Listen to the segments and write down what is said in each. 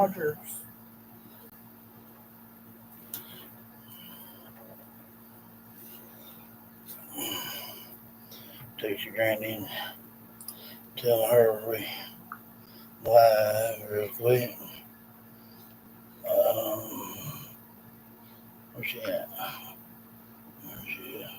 Rogers. Take your granny and tell her we live real quick. Where's she at? There she is.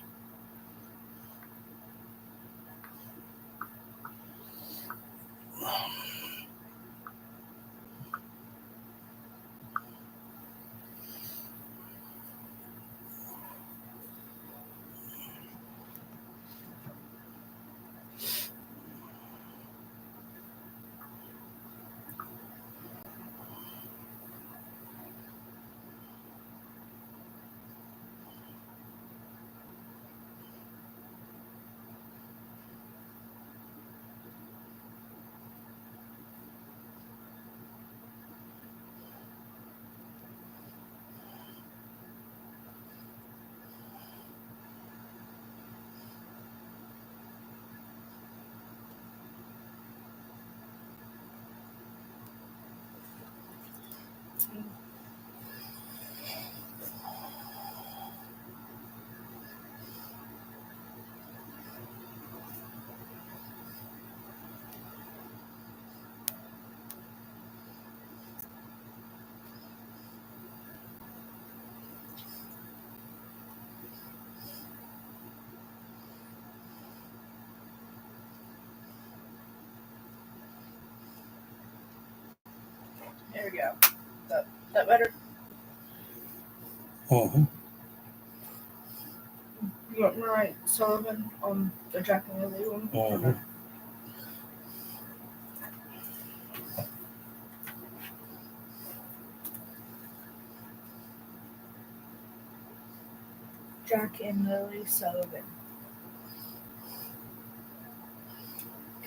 There we go. That better? Mm-hmm. You want me to write Sullivan on the Jack and Lily one? Mm-hmm. Jack and Lily Sullivan.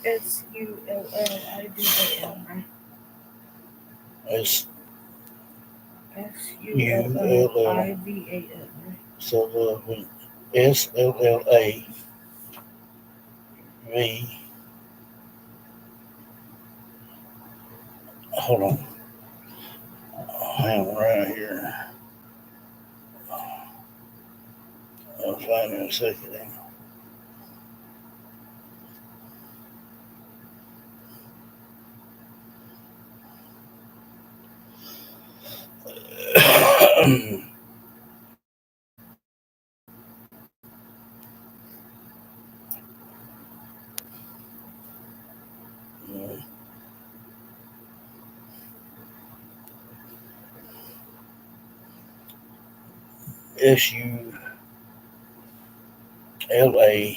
Sullivan, right? Sullivan, right? Sullivan. SLLAV. Hold on. Hang on right here. I'll find it in a second. SULA.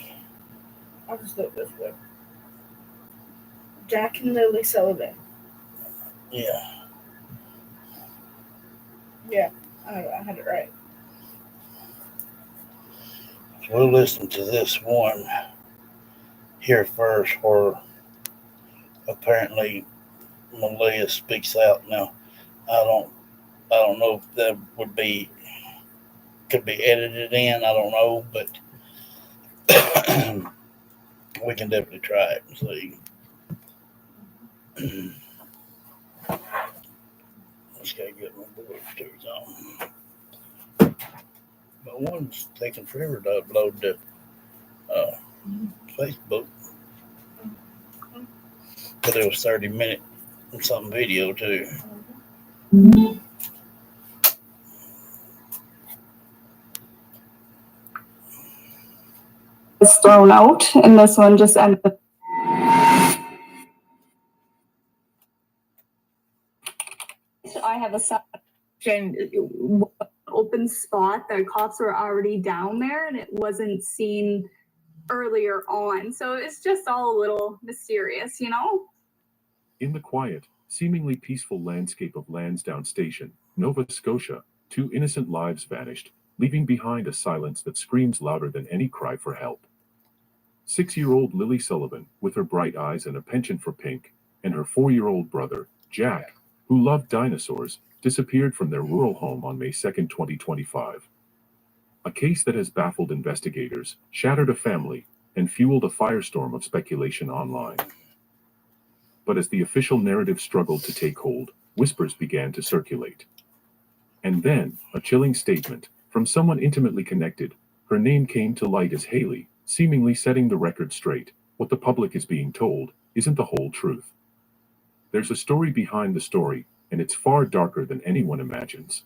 I'll just do it this way. Jack and Lily Sullivan. Yeah. Yeah, I had it right. So we'll listen to this one here first, where apparently Malia speaks out. Now, I don't know if that could be edited in. I don't know, but we can definitely try it and see. Let's go get my Bluetooth on. But one's taking forever to upload to Facebook. But it was 30-minute something video too. Was thrown out, and this one just ended up. I have a open spot. The cops were already down there, and it wasn't seen earlier on. So it's just all a little mysterious, you know? In the quiet, seemingly peaceful landscape of Lansdowne Station, Nova Scotia, 2 innocent lives vanished, leaving behind a silence that screams louder than any cry for help. 6-year-old Lily Sullivan, with her bright eyes and a penchant for pink, and her 4-year-old brother, Jack, who loved dinosaurs, disappeared from their rural home on May 2, 2025. A case that has baffled investigators, shattered a family, and fueled a firestorm of speculation online. But as the official narrative struggled to take hold, whispers began to circulate. And then, a chilling statement from someone intimately connected. Her name came to light as Haley, seemingly setting the record straight. What the public is being told isn't the whole truth. There's a story behind the story, and it's far darker than anyone imagines.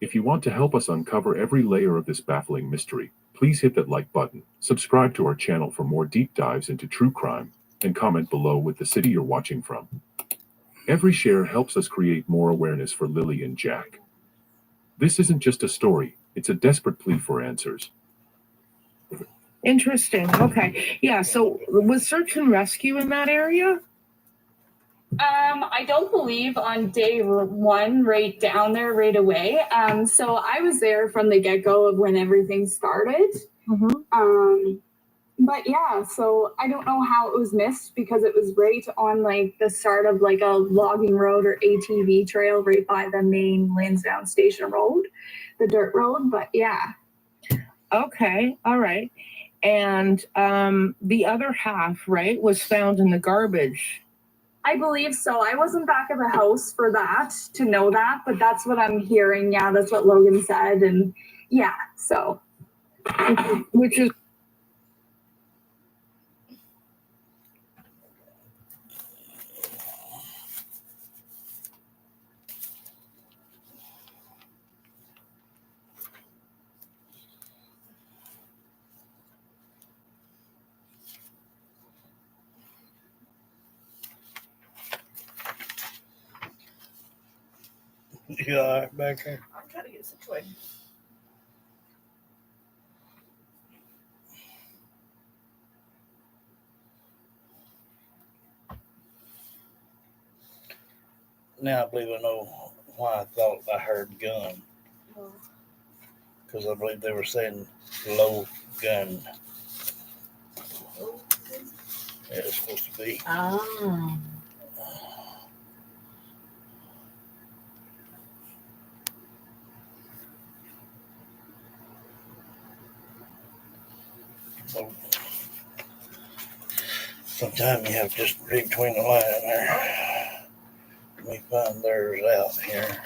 If you want to help us uncover every layer of this baffling mystery, please hit that like button, subscribe to our channel for more deep dives into true crime, and comment below with the city you're watching from. Every share helps us create more awareness for Lily and Jack. This isn't just a story, it's a desperate plea for answers. Interesting. Okay. Yeah. So was search and rescue in that area? I don't believe on day one, right down there, right away. So I was there from the get-go of when everything started. But yeah, so I don't know how it was missed because it was right on like the start of like a logging road or ATV trail right by the main Lansdowne Station Road, the dirt road. But yeah. Okay. All right. And the other half, right, was found in the garbage. I believe so. I wasn't back at the house for that to know that, but that's what I'm hearing. Yeah, that's what Logan said. And yeah, so. Which is. You all right back there? I'm trying to get situated. Now I believe I know why I thought I heard gun. Oh. Because I believe they were saying low gun. Yeah, it's supposed to be. Oh. So, sometimes you have to just read between the lines there. Let me find theirs out here.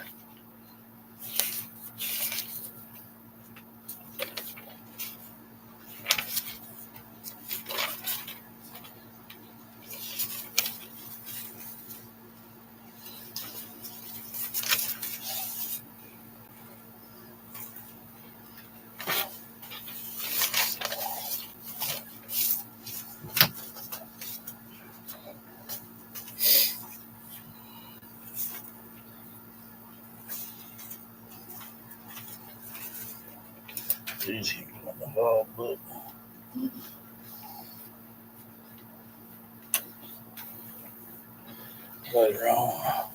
It's easy on the ball book. Later on.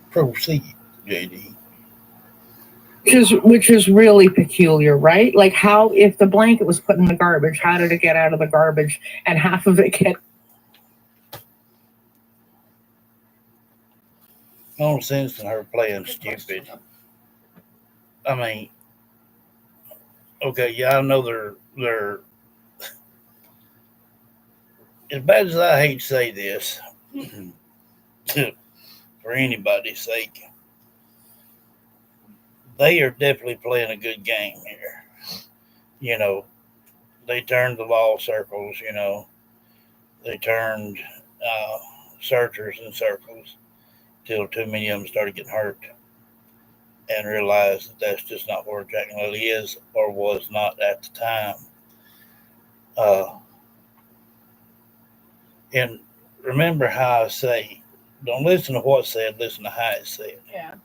Proceed, JD. Which is really peculiar, right? Like how if the blanket was put in the garbage, how did it get out of the garbage and half of it get No sense in her playing stupid. I mean, okay, yeah, I know they're as bad as I hate to say this for anybody's sake, they are definitely playing a good game here. You know, they turned the law circles, you know, they turned searchers in circles till too many of them started getting hurt and realized that that's just not where Jack and Lily is or was not at the time. And remember how I say, don't listen to what's said, listen to how it's said. Yeah.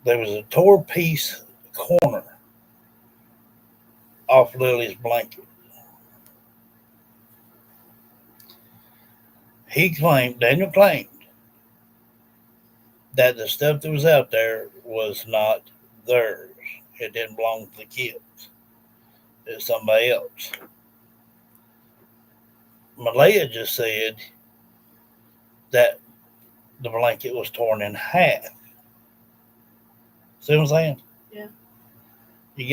There was a tore piece corner off Lily's blanket. Daniel claimed that the stuff that was out there was not theirs. It didn't belong to the kids. It's somebody else. Malaya just said that the blanket was torn in half. See what I'm saying? Yeah. You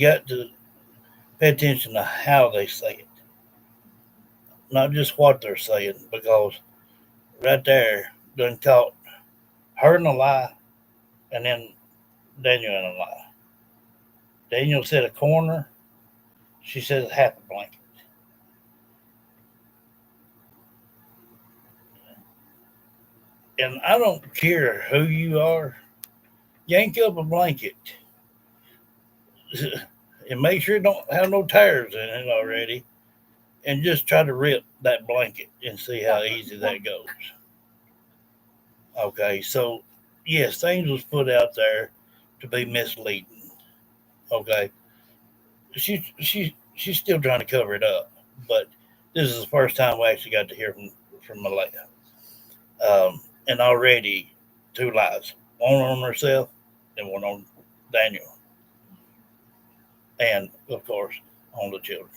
got to pay attention to how they say it, not just what they're saying, because right there done caught her in a lie, and then Daniel in a lie. Daniel said a corner. She said half a blanket. And I don't care who you are, yank up a blanket and make sure it don't have no tears in it already, and just try to rip that blanket and see how easy that goes. Okay, so yes, things was put out there to be misleading. Okay, she's still trying to cover it up, but this is the first time we actually got to hear from Malaya. And already two lies, one on herself and one on Daniel, and of course on the children.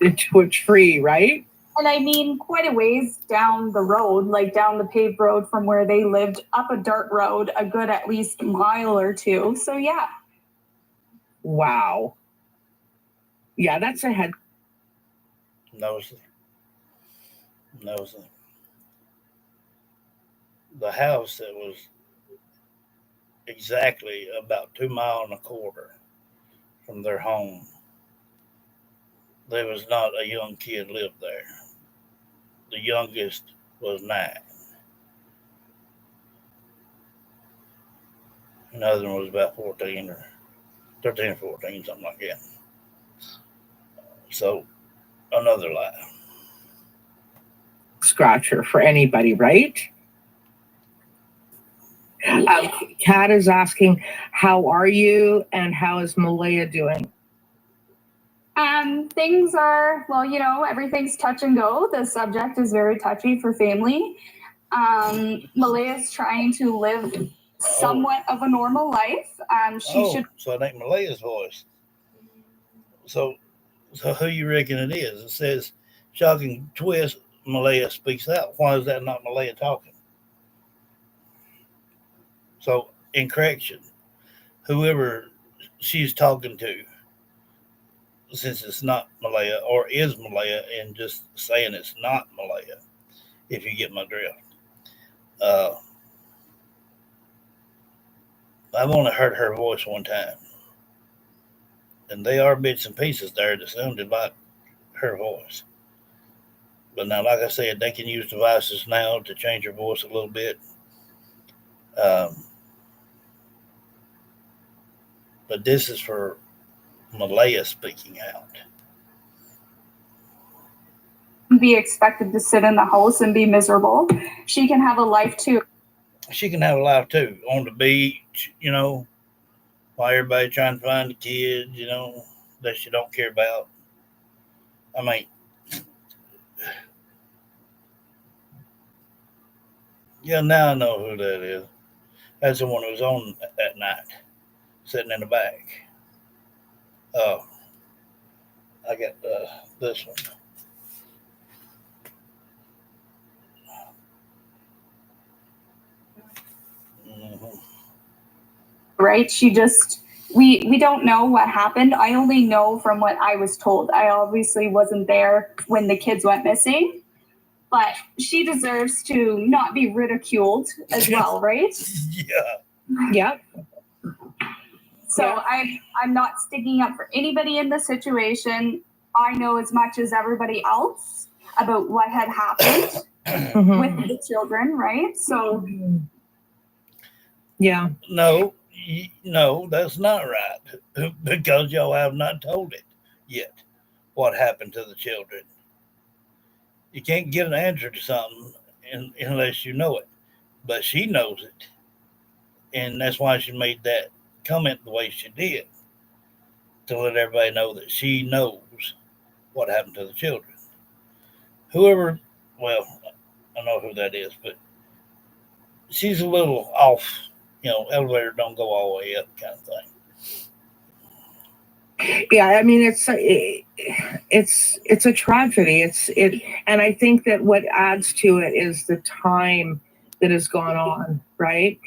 To a tree, right? And I mean, quite a ways down the road, like down the paved road from where they lived, up a dirt road, a good at least mile or two. So yeah. Wow. Yeah, that's a head. Nosy. The house that was exactly about 2 miles and a quarter from their home, there was not a young kid lived there. The youngest was 9. Another one was about 14 or 13 or 14, something like that. So another lie. Scratcher for anybody, right? Kat is asking, how are you and how is Malaya doing? Things are, well, you know, everything's touch and go. The subject is very touchy for family. Malaya's trying to live somewhat of a normal life. So it ain't Malaya's voice. So who you reckon it is? It says shocking twist, Malaya speaks out. Why is that not Malaya talking? So in correction, whoever she's talking to, since it's not Malaya or is Malaya, and just saying it's not Malaya, if you get my drift. I've only heard her voice one time, and they are bits and pieces there that sounded like her voice. But now, like I said, they can use devices now to change her voice a little bit. But this is for Malaya speaking out. Be expected to sit in the house and be miserable. She can have a life too. She can have a life too, on the beach, while everybody's trying to find the kids, that she don't care about. I mean, yeah, now I know who that is. That's the one who was on at night, sitting in the back. I got this one. Mm-hmm. Right? We don't know what happened. I only know from what I was told. I obviously wasn't there when the kids went missing, but she deserves to not be ridiculed as well, right? Yeah. Yep. So I'm not sticking up for anybody in the situation. I know as much as everybody else about what had happened with the children, right? So yeah. No, that's not right, because y'all have not told it yet what happened to the children. You can't get an answer to something unless you know it, but she knows it, and that's why she made that comment the way she did, to let everybody know that she knows what happened to the children. Whoever, well, I know who that is, but she's a little off. Elevator don't go all the way up, kind of thing. Yeah, I mean it's a tragedy. And I think that what adds to it is the time that has gone on, right?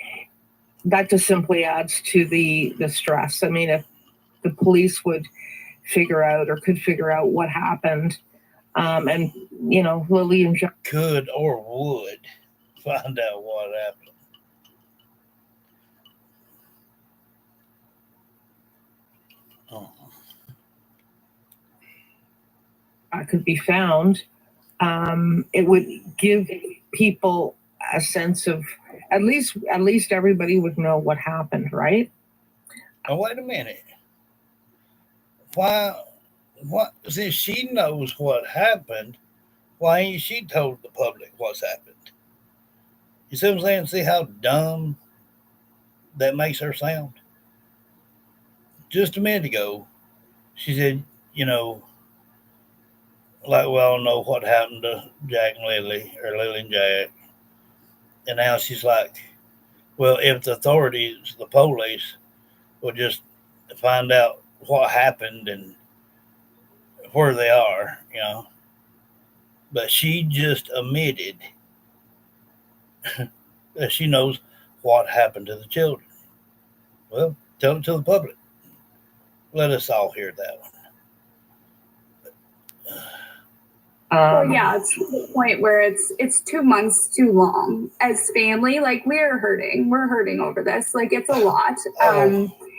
that just simply adds to the stress. I mean, if the police would figure out or could figure out what happened, and Lily and John could or would find out what happened. Oh. Could be found, it would give people a sense of at least everybody would know what happened, right? Now wait a minute. Why? What? Since she knows what happened, why ain't she told the public what's happened? You see what I'm saying? See how dumb that makes her sound? Just a minute ago, she said, like we all know what happened to Jack and Lily, or Lily and Jack. And now she's like, well, if the authorities, the police, would just find out what happened and where they are, But she just admitted that she knows what happened to the children. Well, tell it to the public. Let us all hear that one. Well, yeah, it's to the point where it's 2 months too long. As family, like we're hurting over this. Like it's a lot.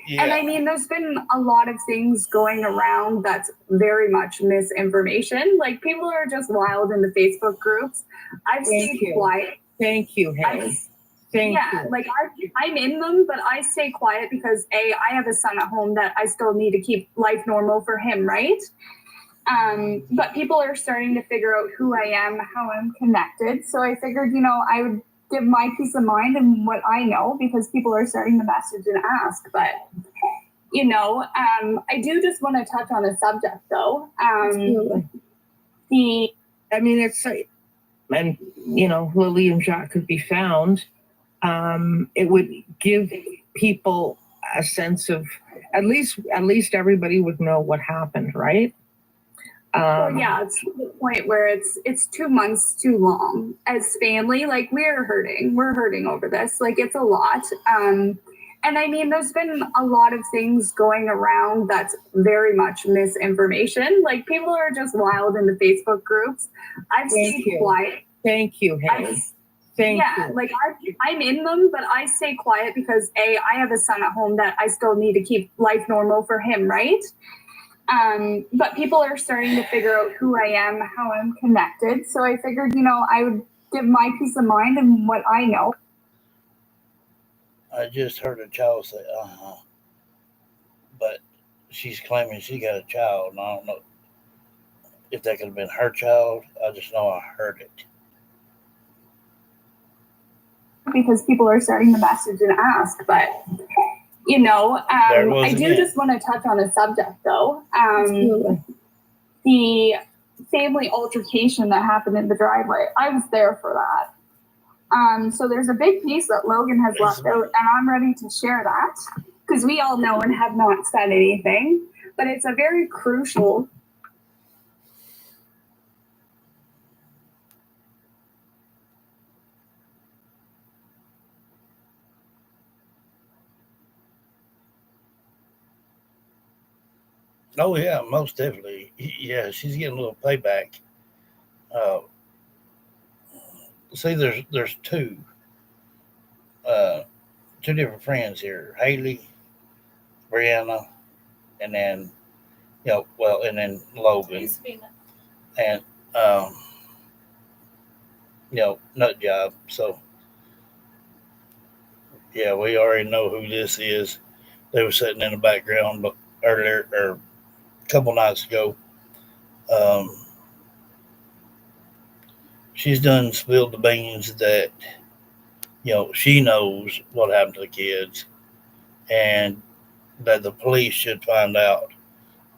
Yeah. And I mean, there's been a lot of things going around that's very much misinformation. Like people are just wild in the Facebook groups. I've stayed quiet. Thank you, Haley. Thank you. Like I'm in them, but I stay quiet because I have a son at home that I still need to keep life normal for him, right? But people are starting to figure out who I am, how I'm connected. So I figured, I would give my peace of mind and what I know because people are starting to message and ask. But, I do just want to touch on a subject though. Lily and Jack could be found. It would give people a sense of at least everybody would know what happened, right? Well, yeah, it's to the point where it's 2 months too long. As family, like we're hurting over this. Like it's a lot. And I mean, there's been a lot of things going around that's very much misinformation. Like people are just wild in the Facebook groups. I've stayed quiet. Thank you, Haley. Thank you. Like I'm in them, but I stay quiet because I have a son at home that I still need to keep life normal for him, right? But people are starting to figure out who I am, how I'm connected. So I figured, I would give my peace of mind and what I know. I just heard a child say, but she's claiming she got a child, and I don't know if that could have been her child. I just know I heard it. Because people are starting to message and ask, but I do just want to touch on a subject though. The family altercation that happened in the driveway. I was there for that. So there's a big piece that Logan has left out, and I'm ready to share that because we all know and have not said anything, but it's a very crucial. Oh yeah, most definitely. Yeah, she's getting a little payback. See, there's two different friends here: Haley, Brianna, and then and then Logan, and nut job. So yeah, we already know who this is. They were sitting in the background earlier or a couple nights ago. She's done spilled the beans that she knows what happened to the kids, and that the police should find out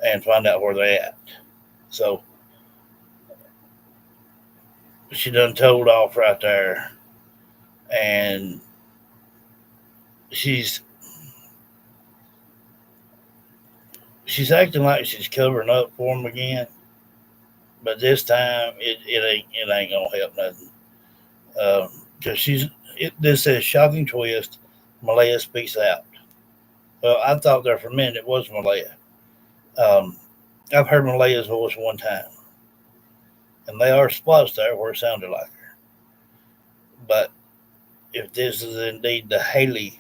and find out where they're at. So she done told off right there, and she's acting like she's covering up for them again, but this time it ain't gonna help nothing. Because this says shocking twist: Malaya speaks out. Well, I thought there for a minute it was Malaya. Um, I've heard Malaya's voice one time, and there are spots there where it sounded like her. But if this is indeed the Haley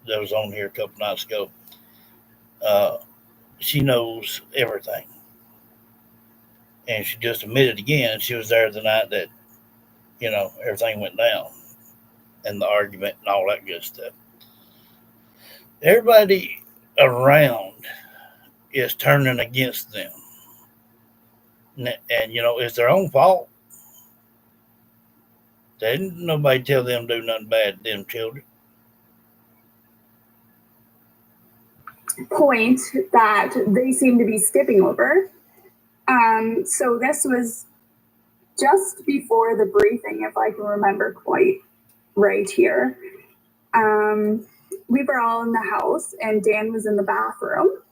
that was on here a couple nights ago, uh, she knows everything. And she just admitted again she was there the night that, everything went down and the argument and all that good stuff. Everybody around is turning against them. And it's their own fault. They didn't nobody tell them to do nothing bad to them children. Point that they seem to be skipping over. So this was just before the briefing, if I can remember quite right here. We were all in the house and Dan was in the bathroom.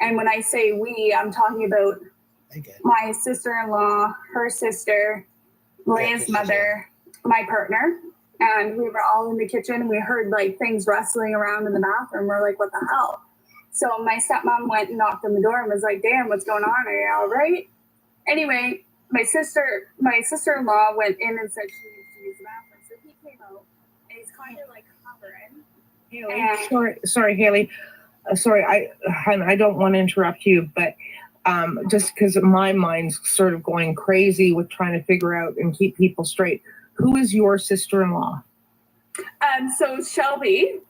And when I say we, I'm talking about my sister-in-law, her sister, Maria's mother, my partner. And we were all in the kitchen. We heard like things rustling around in the bathroom. We're like, what the hell? So my stepmom went and knocked on the door and was like, Dan, what's going on? Are you all right? Anyway, my sister-in-law went in and said she needs to use the bathroom. So he came out and he's kind of like hovering. Sorry, Haley. I don't want to interrupt you, but just because my mind's sort of going crazy with trying to figure out and keep people straight. Who is your sister-in-law? So Shelby,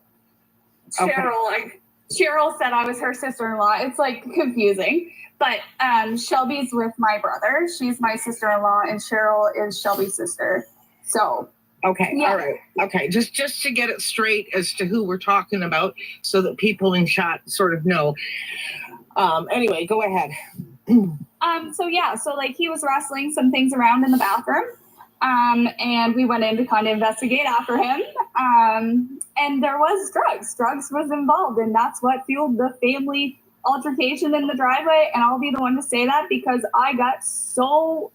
Cheryl, Okay. Cheryl said I was her sister-in-law. It's like confusing, but Shelby's with my brother. She's my sister-in-law, and Cheryl is Shelby's sister. So. Okay, Yeah. all right. Okay, just to get it straight as to who we're talking about so that people in chat sort of know. Anyway, go ahead. So like he was wrestling some things around in the bathroom. And we went in to kind of investigate after him. And there was drugs. Drugs was involved, and that's what fueled the family altercation in the driveway. And I'll be the one to say that because I got so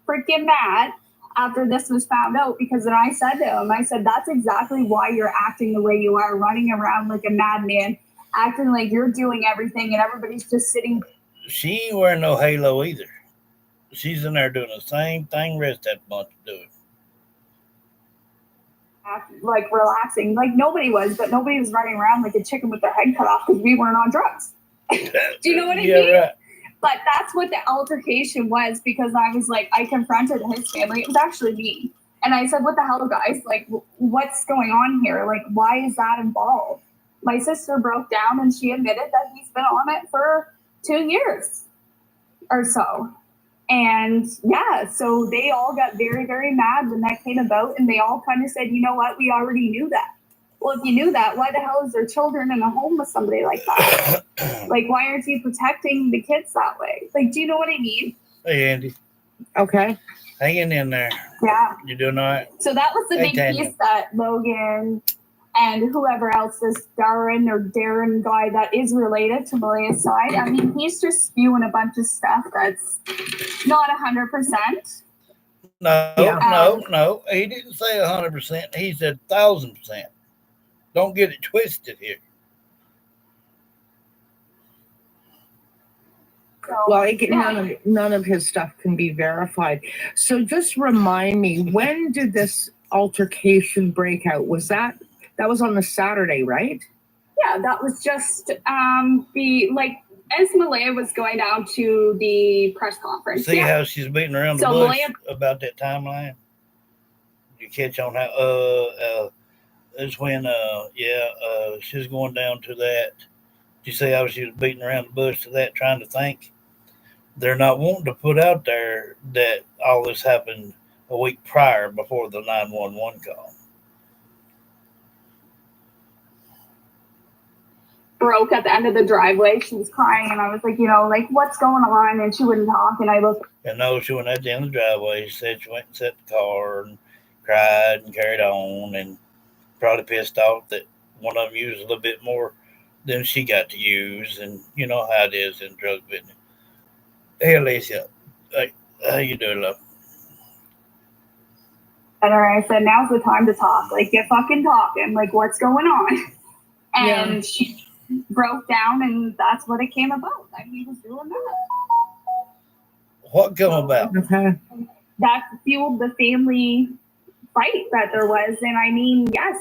freaking mad after this was found out, because then I said to him, I said, that's exactly why you're acting the way you are, running around like a madman, acting like you're doing everything and everybody's just sitting. She ain't wearing no halo either. She's in there doing the same thing rest that bunch doing. Like relaxing, like nobody was, but nobody was running around like a chicken with their head cut off because we weren't on drugs. Do you know what I mean? Right. But that's what the altercation was, because I was like, I confronted his family. It was actually me. And I said, what the hell, guys? Like, what's going on here? Like, why is that involved? My sister broke down and she admitted that he's been on it for 2 years or so. And yeah, so they all got very, very mad when that came about. And they all kind of said, you know what? We already knew that. Well, if you knew that, why the hell is there children in a home with somebody like that? Like, why aren't you protecting the kids that way? Like, do you know what I mean? Hey, Andy. Okay. Hanging in there. Yeah. You doing all right? So that was the Hey, big Tanya. piece that Logan and whoever else, this Darren guy that is related to Maria's side, I mean, he's just spewing a bunch of stuff that's not 100%. No. He didn't say 100%. He said 1,000%. Don't get it twisted here. So, Well, yeah. none of his stuff can be verified. So just remind me, when did this altercation break out? That was on the Saturday, right? Yeah, that was just as Malaya was going down to the press conference. See how she's beating around the So bush Malaya- about that timeline? You catch on how it's when she was going down to that. You see how she was beating around the bush to that, trying to think? They're not wanting to put out there that all this happened a week prior before the 911 call. Broke at the end of the driveway. She was crying, and I was like, like, what's going on? And she wouldn't talk, and I looked. And no, she went at the end of the driveway. She said she went and sat in the car and cried and carried on, and probably pissed off that one of them used a little bit more than she got to use, and you know how it is in drug business. Hey, Alicia. Hey, how you doing, love? her. I said, now's the time to talk. Like, get fucking talking. Like, what's going on? And she broke down, and that's what it came about. That he was doing that. What come about? Okay. That fueled the family fight that there was. And I mean, yes,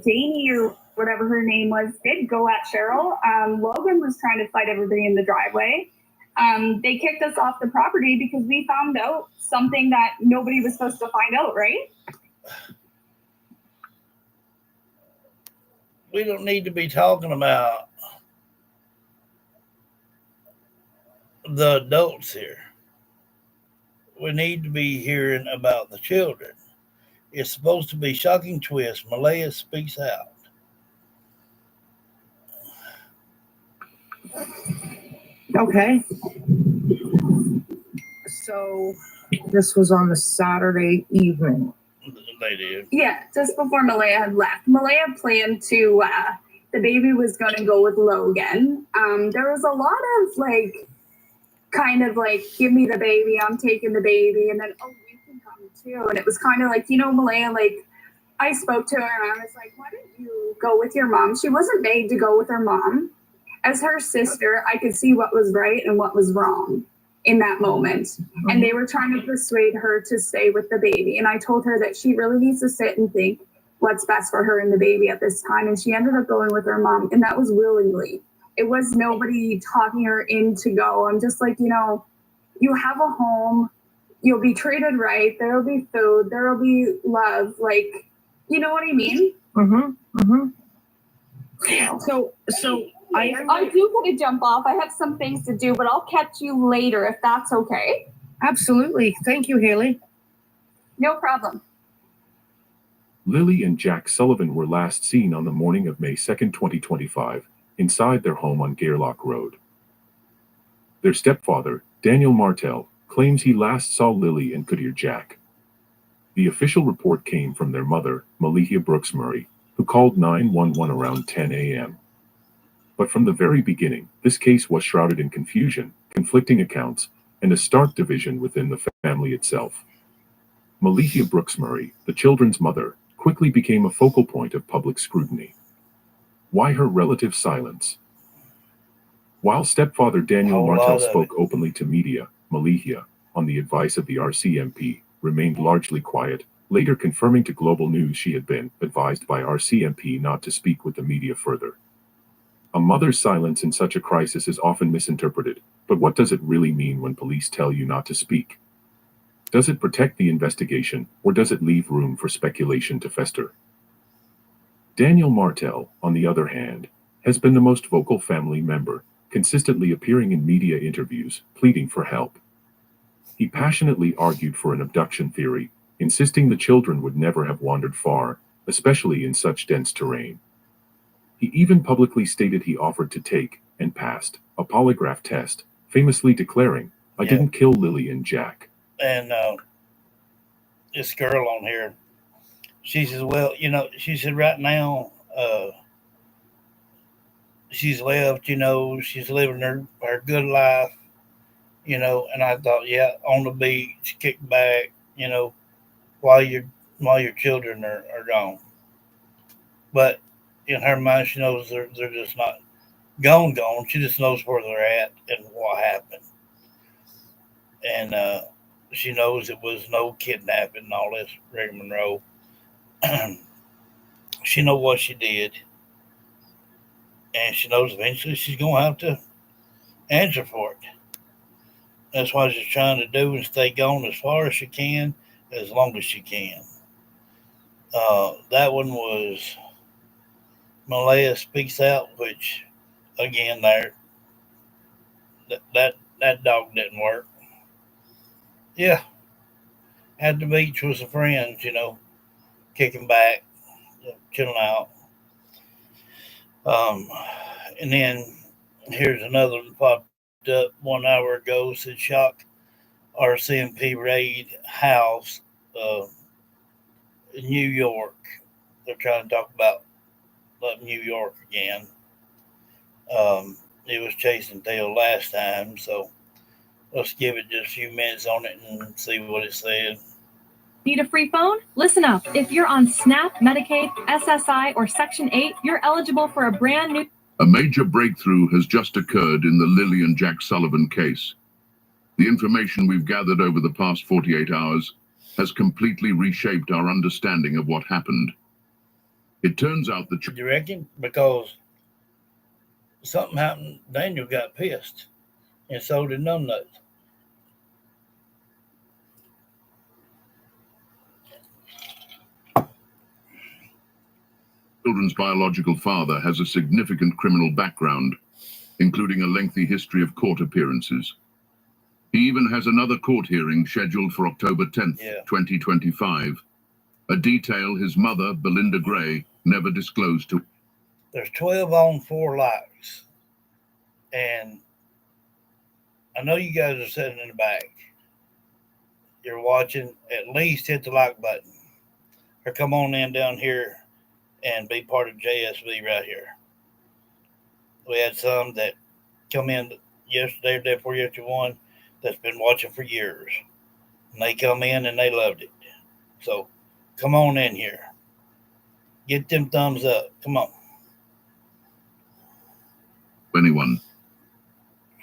Janie or whatever her name was did go at Cheryl. Logan was trying to fight everybody in the driveway. They kicked us off the property because we found out something that nobody was supposed to find out, right? We don't need to be talking about the adults here. We need to be hearing about the children. It's supposed to be shocking twist. Malaya speaks out. Okay. So this was on the Saturday evening. They did. Yeah, just before Malaya had left. Malaya planned to, the baby was going to go with Logan. There was a lot of like, kind of like, give me the baby, I'm taking the baby. And then, oh, you can come too. And it was kind of like, you know, Malaya, like, I spoke to her and I was like, why don't you go with your mom? She wasn't made to go with her mom. As her sister, I could see what was right and what was wrong in that moment. Mm-hmm. And they were trying to persuade her to stay with the baby. And I told her that she really needs to sit and think what's best for her and the baby at this time. And she ended up going with her mom. And that was willingly. It was nobody talking her in to go. I'm just like, you know, you have a home. You'll be treated right. There will be food. There will be love. Like, you know what I mean? Mm-hmm. Mm-hmm. So I do want to jump off. I have some things to do, but I'll catch you later if that's okay. Absolutely. Thank you, Haley. No problem. Lily and Jack Sullivan were last seen on the morning of May 2nd, 2025, inside their home on Gairloch Road. Their stepfather, Daniel Martell, claims he last saw Lily and could hear Jack. The official report came from their mother, Malihia Brooks Murray, who called 911 around 10 a.m. But from the very beginning, this case was shrouded in confusion, conflicting accounts, and a stark division within the family itself. Malihia Brooks Murray, the children's mother, quickly became a focal point of public scrutiny. Why her relative silence? While stepfather Daniel Martell spoke openly to media, Malihia, on the advice of the RCMP, remained largely quiet, later confirming to Global News she had been advised by RCMP not to speak with the media further. A mother's silence in such a crisis is often misinterpreted, but what does it really mean when police tell you not to speak? Does it protect the investigation, or does it leave room for speculation to fester? Daniel Martell, on the other hand, has been the most vocal family member, consistently appearing in media interviews, pleading for help. He passionately argued for an abduction theory, insisting the children would never have wandered far, especially in such dense terrain. He even publicly stated he offered to take, and passed, a polygraph test, famously declaring, "I didn't kill Lily and Jack." And this girl on here, she says, well, you know, she said right now, she's left, you know, she's living her good life, you know, and I thought, yeah, on the beach, kick back, you know, while your children are gone. But in her mind, she knows they're just not gone. She just knows where they're at and what happened. And she knows it was no kidnapping and all this, Rick Monroe. She knows what she did. And she knows eventually she's going to have to answer for it. That's what she's trying to do, and stay gone as far as she can, as long as she can. That one was Malaya Speaks Out, which, again, there, that dog didn't work. Yeah, at the beach with some friends, you know, kicking back, chilling out. And then here's another one popped up 1 hour ago. Said shock RCMP raid house in New York. They're trying to talk about New York again. It was chasing tail last time, so let's give it just a few minutes on it and see what it said. Need a free phone? Listen up. If you're on SNAP, Medicaid, SSI, or Section 8, you're eligible for a brand new... A major breakthrough has just occurred in the Lily and Jack Sullivan case. The information we've gathered over the past 48 hours has completely reshaped our understanding of what happened. It turns out that... You reckon? Because something happened, Daniel got pissed, and so did Numbnuts. Children's biological father has a significant criminal background, including a lengthy history of court appearances. He even has another court hearing scheduled for October 10th, 2025, a detail his mother, Belinda Gray, never disclosed to... There's 12 on 4 likes, and I know you guys are sitting in the back. You're watching, at least hit the like button, or come on in down here and be part of JSV right here. We had some that come in yesterday or day before yesterday one that's been watching for years. And they come in and they loved it. So come on in here. Get them thumbs up. Come on. Anyone.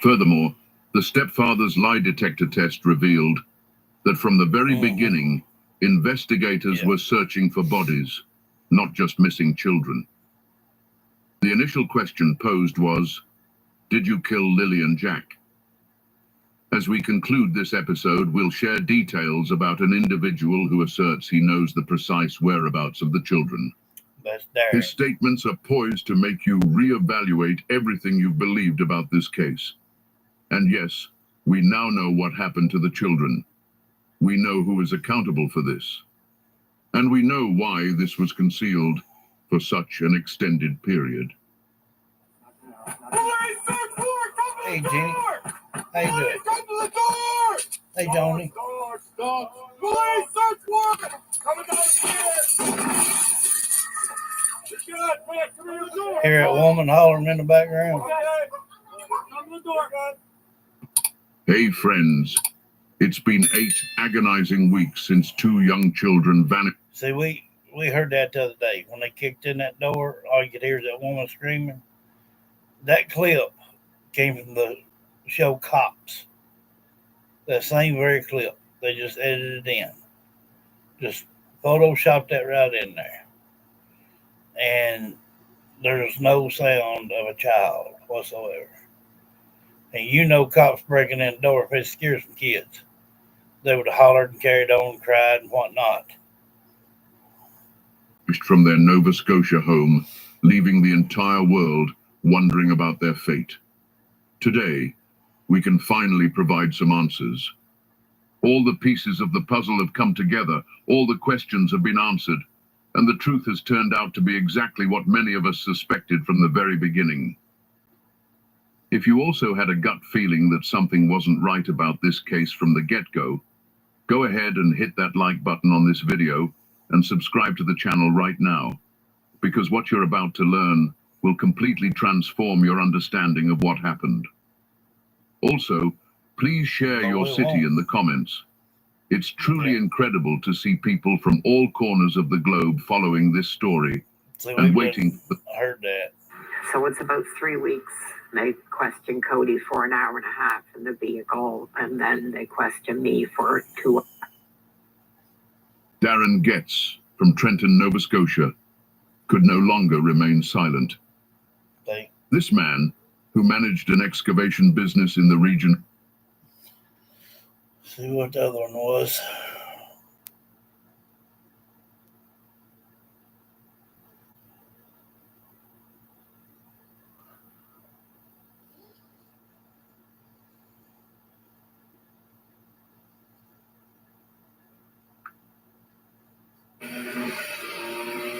Furthermore, the stepfather's lie detector test revealed that from the very beginning, investigators were searching for bodies, not just missing children. The initial question posed was, did you kill Lily and Jack? As we conclude this episode, we'll share details about an individual who asserts he knows the precise whereabouts of the children. His statements are poised to make you reevaluate everything you've believed about this case. And yes, we now know what happened to the children. We know who is accountable for this. And we know why this was concealed for such an extended period. Hey, Jenny. How you doing? Come to the door! Hey, Joni. Stop! Police, search warrant! Coming downstairs! Hear that woman hollering in the background? Come to the door, guys. Hey, friends. It's been 8 agonizing weeks since 2 young children vanished. See, we heard that the other day. When they kicked in that door, all you could hear is that woman screaming. That clip came from the show Cops. That same very clip. They just edited it in. Just photoshopped that right in there. And there's no sound of a child whatsoever. And you know cops breaking in the door, if it scares some kids, they would have hollered and carried on and cried and whatnot. From their Nova Scotia home, leaving the entire world wondering about their fate. Today, we can finally provide some answers. All the pieces of the puzzle have come together, all the questions have been answered, and the truth has turned out to be exactly what many of us suspected from the very beginning. If you also had a gut feeling that something wasn't right about this case from the get-go, go ahead and hit that like button on this video and subscribe to the channel right now, because what you're about to learn will completely transform your understanding of what happened. Also, please share your city in the comments. It's truly incredible to see people from all corners of the globe following this story and waiting. I heard that. So it's about 3 weeks. They question Cody for an hour and a half in the vehicle, and then they question me for 2 hours. Darren Getz from Trenton, Nova Scotia, could no longer remain silent. This man, who managed an excavation business in the region. See what the other one was.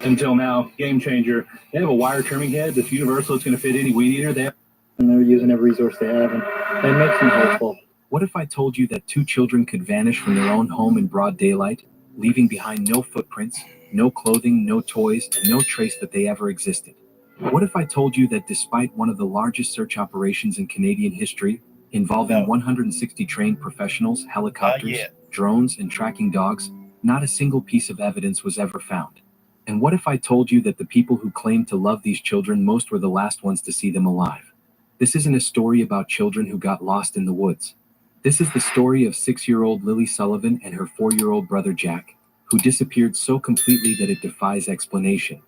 Until now, game changer. They have a wire trimming head that's universal. It's going to fit any weed eater. And they're using every resource they have, and that makes me hopeful. What if I told you that 2 children could vanish from their own home in broad daylight, leaving behind no footprints, no clothing, no toys, no trace that they ever existed? What if I told you that despite one of the largest search operations in Canadian history, involving 160 trained professionals, helicopters, drones, and tracking dogs, not a single piece of evidence was ever found. And what if I told you that the people who claimed to love these children most were the last ones to see them alive? This isn't a story about children who got lost in the woods. This is the story of 6-year-old Lily Sullivan and her 4-year-old brother Jack, who disappeared so completely that it defies explanation.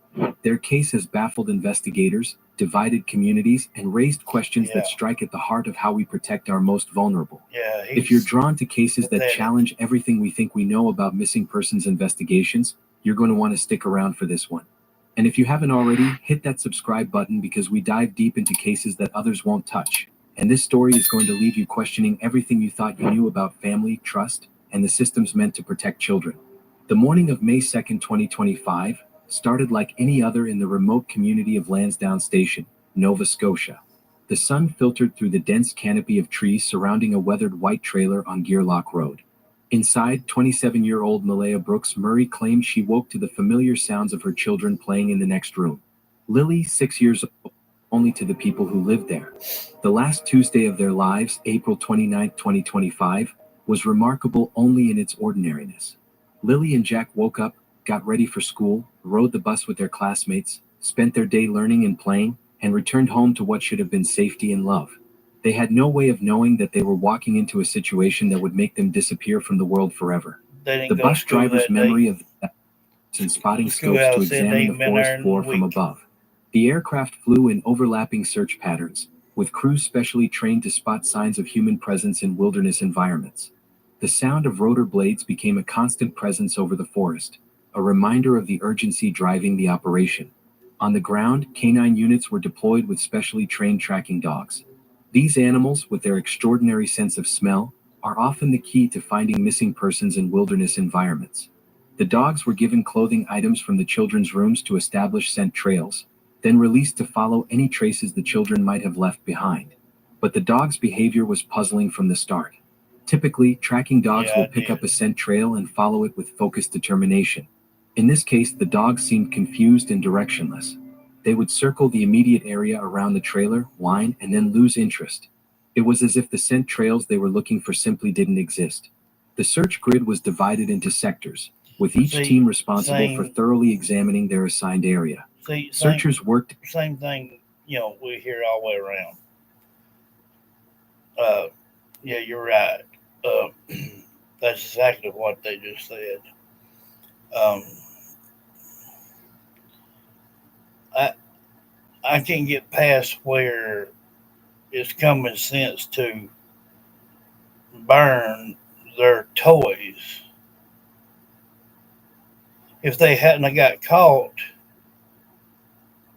Their case has baffled investigators, divided communities, and raised questions that strike at the heart of how we protect our most vulnerable. If you're drawn to cases that challenge everything we think we know about missing persons investigations, you're going to want to stick around for this one. And if you haven't already, hit that subscribe button because we dive deep into cases that others won't touch. And this story is going to leave you questioning everything you thought you knew about family, trust, and the systems meant to protect children. The morning of May 2nd, 2025, started like any other in the remote community of Lansdowne Station, Nova Scotia. The sun filtered through the dense canopy of trees surrounding a weathered white trailer on Gearlock Road. Inside, 27-year-old Malaya Brooks Murray claimed she woke to the familiar sounds of her children playing in the next room. Lily, 6 years old, only to the people who lived there. The last Tuesday of their lives, April 29, 2025, was remarkable only in its ordinariness. Lily and Jack woke up, got ready for school, rode the bus with their classmates, spent their day learning and playing, and returned home to what should have been safety and love. They had no way of knowing that they were walking into a situation that would make them disappear from the world forever. The bus driver's memory of that and spotting scopes to examine the forest floor from above. The aircraft flew in overlapping search patterns, with crews specially trained to spot signs of human presence in wilderness environments. The sound of rotor blades became a constant presence over the forest, a reminder of the urgency driving the operation. On the ground, canine units were deployed with specially trained tracking dogs. These animals, with their extraordinary sense of smell, are often the key to finding missing persons in wilderness environments. The dogs were given clothing items from the children's rooms to establish scent trails, then released to follow any traces the children might have left behind. But the dog's behavior was puzzling from the start. Typically, tracking dogs will pick up a scent trail and follow it with focused determination. In this case, the dogs seemed confused and directionless. They would circle the immediate area around the trailer, whine, and then lose interest. It was as if the scent trails they were looking for simply didn't exist. The search grid was divided into sectors, with each team responsible for thoroughly examining their assigned area. Searchers worked. Same thing, we hear all the way around. Yeah, you're right. That's exactly what they just said. I can get past where it's common sense to burn their toys. If they hadn't got caught,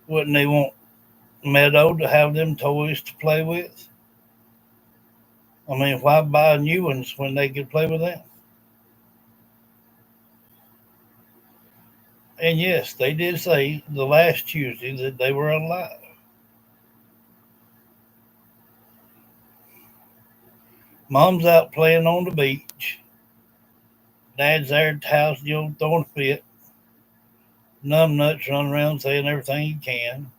wouldn't they want Meadow to have them toys to play with? I mean, why buy new ones when they could play with them? And yes, they did say the last Tuesday that they were alive. Mom's out playing on the beach. Dad's there at the house, throwing a fit. Numbnuts running around saying everything he can.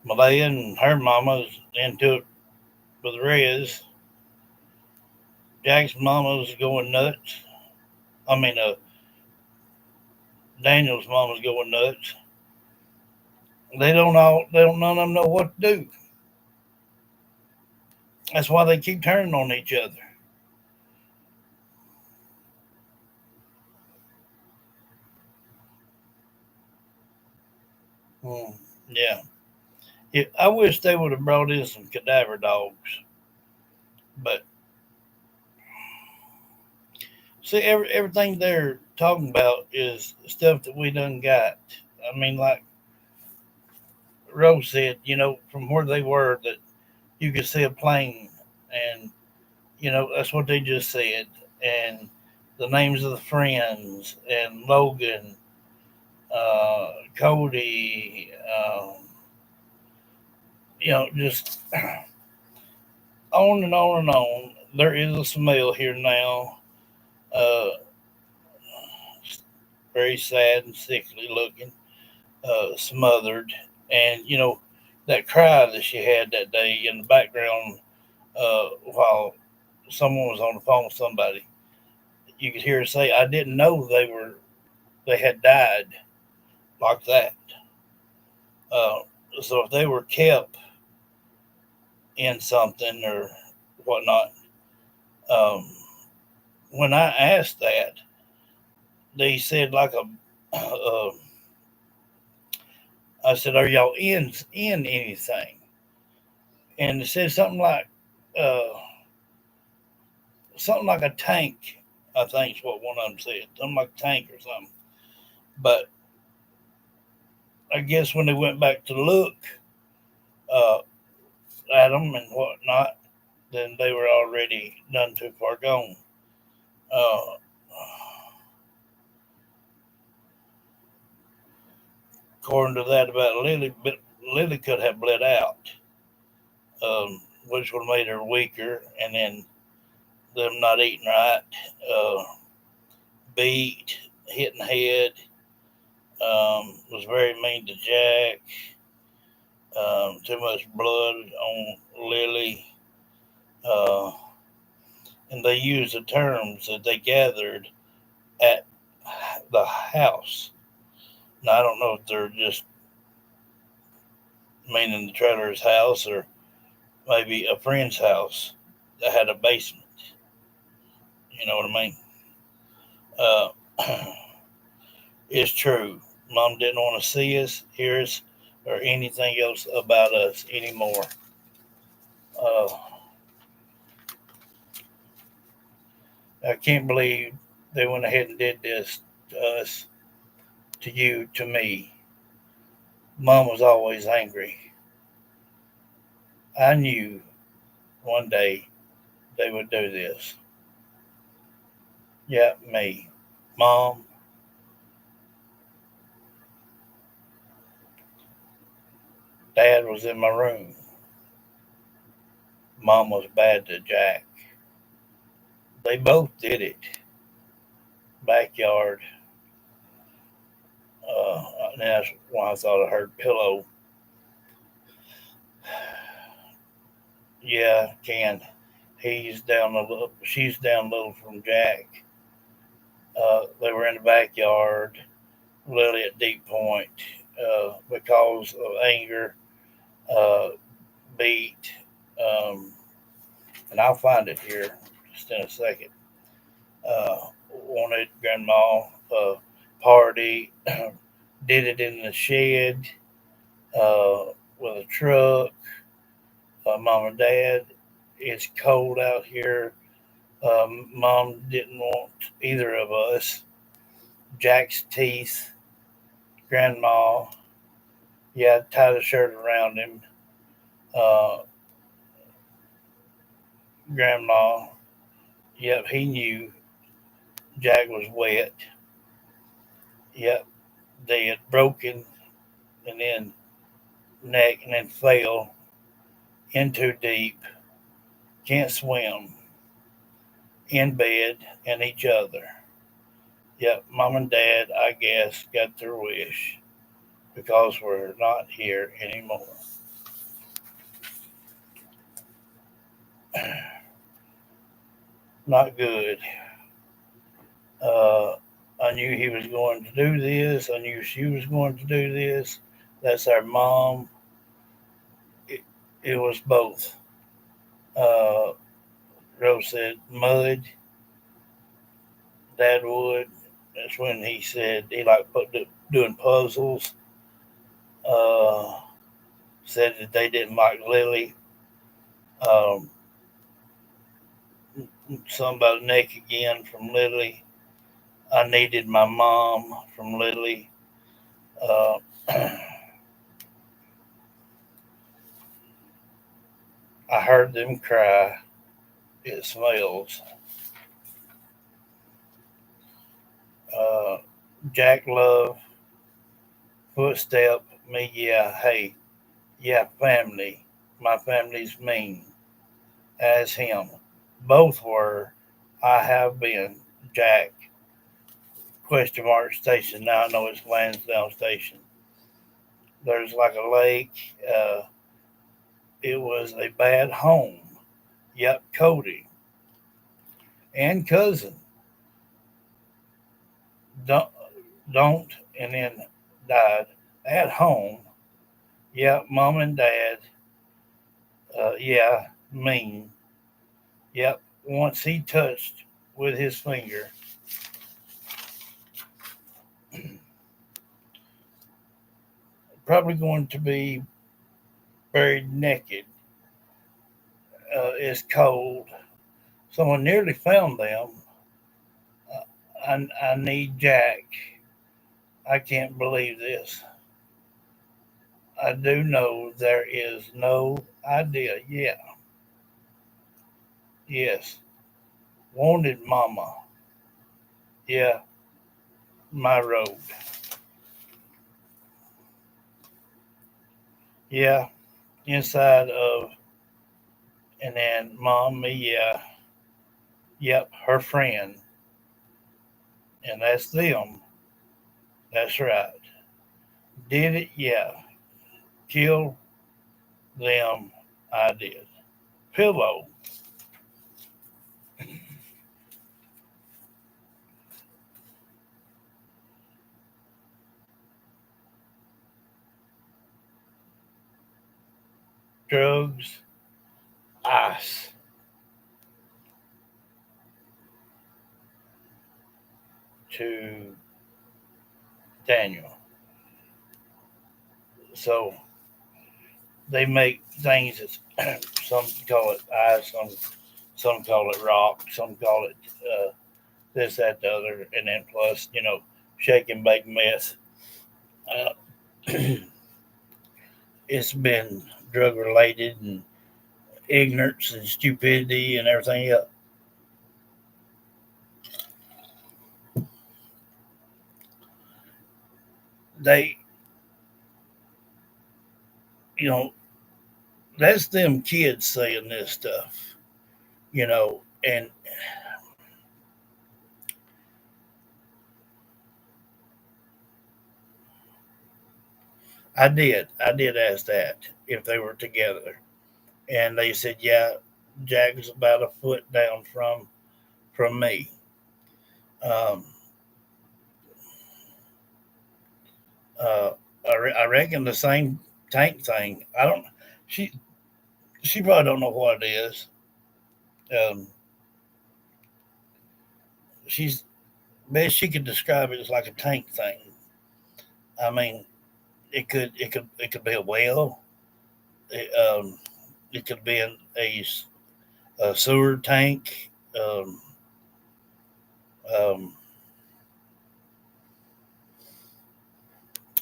Malaya and her mama's into it with Rez. Jack's mama's going nuts. Daniel's mama's going nuts. None of them know what to do. That's why they keep turning on each other. Yeah. I wish they would have brought in some cadaver dogs. But see, everything they're talking about is stuff that we done got. I mean, like Rose said, from where they were, that you could see a plane, and that's what they just said, and the names of the friends, and Logan, Cody, just on and on and on. There is a smell here now, very sad and sickly looking, smothered, and that cry that she had that day in the background while someone was on the phone with somebody. you could hear her say, "I didn't know they had died like that." So if they were kept in something or whatnot, um, when I asked that, they said like I said, "Are y'all in anything?" And it said uh, something like a tank. I think is what one of them said, something like a tank or something. But I guess when they went back to look uh, at them and whatnot, then they were already done too far gone. Uh, According to that about Lily, but Lily could have bled out, which would have made her weaker, and then them not eating right, uh, beat, hitting head, was very mean to Jack, too much blood on Lily, uh, and they used the terms that they gathered at the house. Now, I don't know if they're just meaning the trailer's house or maybe a friend's house that had a basement. You know what I mean? It's true. Mom didn't want to see us, hear us, or anything else about us anymore. Uh, I can't believe they went ahead and did this to us, to you, to me. Mom was always angry. I knew one day they would do this. Yeah, me. Mom, Dad was in my room. Mom was bad to Jack. They both did it. Backyard. And that's why I thought I heard pillow. Yeah, Ken. He's down a little. She's down a little from Jack. They were in the backyard, Lily at Deep Point, because of anger, uh, beat, and I'll find it here just in a second. Wanted grandma party, did it in the shed with a truck. Mom and dad, it's cold out here. Mom didn't want either of us. Jack's teeth, grandma, yeah, tied a shirt around him. Uh, Grandma, yep, he knew Jack was wet. Yep, they had broken and then neck and then fell in too deep. Can't swim. In bed and each other. Yep, mom and dad, I guess, got their wish because we're not here anymore. Not good. Uh, I knew he was going to do this. I knew she was going to do this. That's our mom. It, it was both. Uh, Rose said mud. Dad would. That's when he said he liked doing puzzles. Uh, Said that they didn't like Lily. Um, Something about Nick again from Lily. I needed my mom from Lily. Uh, I heard them cry. It smells. Uh, Jack Love, footstep, me, yeah, hey, yeah, family. My family's mean. As him. Both were. I have been. Jack. Question mark station. Now I know it's Lansdowne Station. There's like a lake. It was a bad home. Yep, Cody and cousin. don't, and then died at home. Yeah, mom and dad. Yeah, mean. Yep, once he touched with his finger. Probably going to be buried naked. It's cold. Someone nearly found them. I need Jack. I can't believe this. I do know there is no idea. Yeah. Yes. Wanted mama. Yeah. My road. Yeah. Inside of, and then mom, me, yeah. Yep. Her friend. And that's them. That's right. Did it? Yeah. Kill them. I did. Pillow. Drugs. Ice. To Daniel. So they make things that some call it ice, some call it rock, some call it this, that, the other, and then plus, shake and bake meth. Uh, it's been drug related and ignorance and stupidity and everything else. They, you know, that's them kids saying this stuff, and I did ask that if they were together, and they said, yeah, Jack is about a foot down from me. Um, uh, I reckon the same tank thing. I don't. She she probably don't know what it is. Um, she's best she could describe it as like a tank thing. I mean, it could be a whale. It, it could be a sewer tank. Um,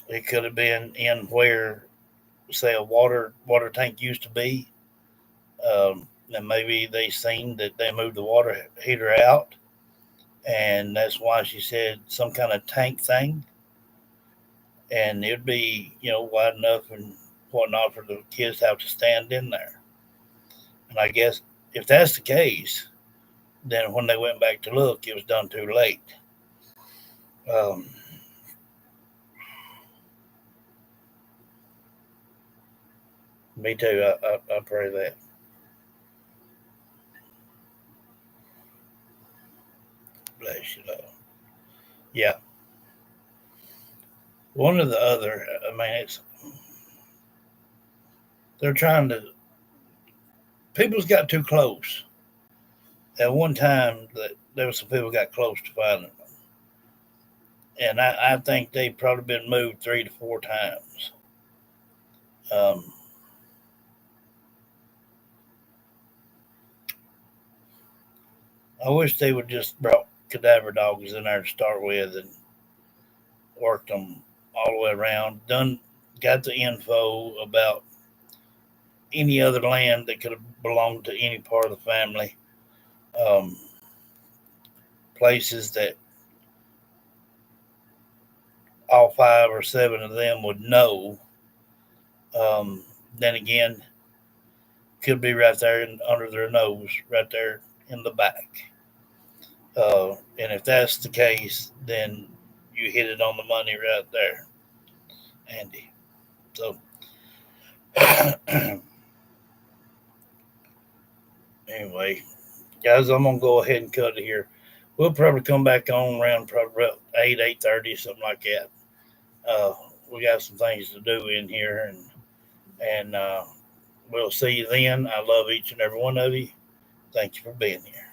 it could have been in where, say, a water tank used to be. And maybe they seen that they moved the water heater out, and that's why she said some kind of tank thing, and it'd be wide enough and whatnot for the kids to have to stand in there. And I guess if that's the case, then when they went back to look, it was done too late. Um, Me too. I pray that. Bless you, Lord. Yeah. One or the other. I mean, they're trying to. People's got too close. At one time, that there was some people got close to finding them, and I think they've probably been moved 3 to 4 times. Um, I wish they would just brought cadaver dogs in there to start with and worked them all the way around. Got the info about any other land that could have belonged to any part of the family. Um, Places that all 5 or 7 of them would know. Um, then again, could be right there under their nose, right there in the back. And if that's the case, then you hit it on the money right there, Andy. So, anyway, guys, I'm gonna go ahead and cut it here. we'll probably come back on around probably 8:30, something like that. We got some things to do in here, and we'll see you then. I love each and every one of you. Thank you for being here.